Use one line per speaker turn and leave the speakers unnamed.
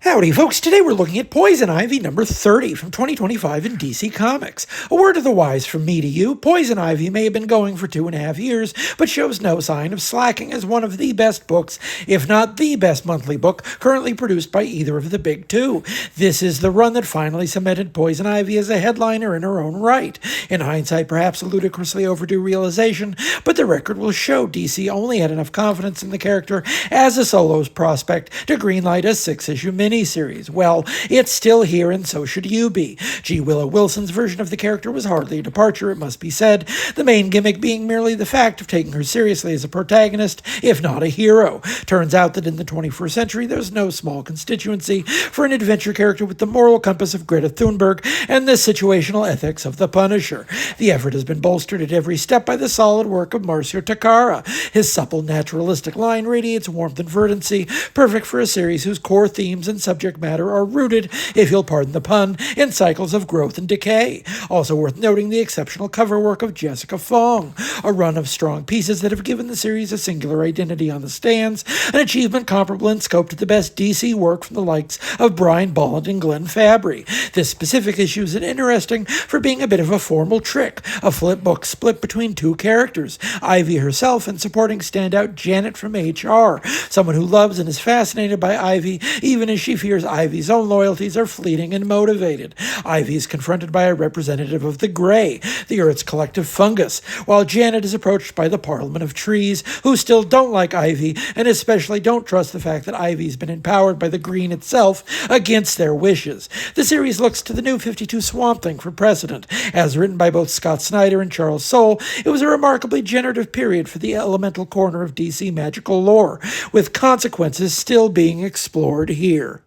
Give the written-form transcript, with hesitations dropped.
Howdy, folks. Today we're looking at Poison Ivy number 30 from 2025 in DC Comics. A word of the wise from me to you. Poison Ivy may have been going for 2.5 years, but shows no sign of slacking as one of the best books, if not the best monthly book, currently produced by either of the big two. This is the run that finally cemented Poison Ivy as a headliner in her own right. In hindsight, perhaps a ludicrously overdue realization, but the record will show DC only had enough confidence in the character as a solo prospect to greenlight a 6-issue miniseries. Well, it's still here, and so should you be. Willow Wilson's version of the character was hardly a departure, it must be said, the main gimmick being merely the fact of taking her seriously as a protagonist, if not a hero. Turns out that in the 21st century, there's no small constituency for an adventure character with the moral compass of Greta Thunberg and the situational ethics of the Punisher. The effort has been bolstered at every step by the solid work of Marcio Takara. His supple, naturalistic line radiates warmth and verdancy, perfect for a series whose core themes and subject matter are rooted, if you'll pardon the pun, in cycles of growth and decay. Also worth noting the exceptional cover work of Jessica Fong, a run of strong pieces that have given the series a singular identity on the stands, an achievement comparable in scope to the best DC work from the likes of Brian Bolland and Glenn Fabry. This specific issue is interesting for being a bit of a formal trick, a flip book split between two characters, Ivy herself and supporting standout Janet from HR, someone who loves and is fascinated by Ivy, even as she fears Ivy's own loyalties are fleeting and motivated. Ivy is confronted by a representative of the Grey, the Earth's collective fungus, while Janet is approached by the Parliament of Trees, who still don't like Ivy, and especially don't trust the fact that Ivy's been empowered by the Green itself against their wishes. The series looks to the New 52 Swamp Thing for precedent. As written by both Scott Snyder and Charles Soule, it was a remarkably generative period for the elemental corner of DC magical lore, with consequences still being explored here.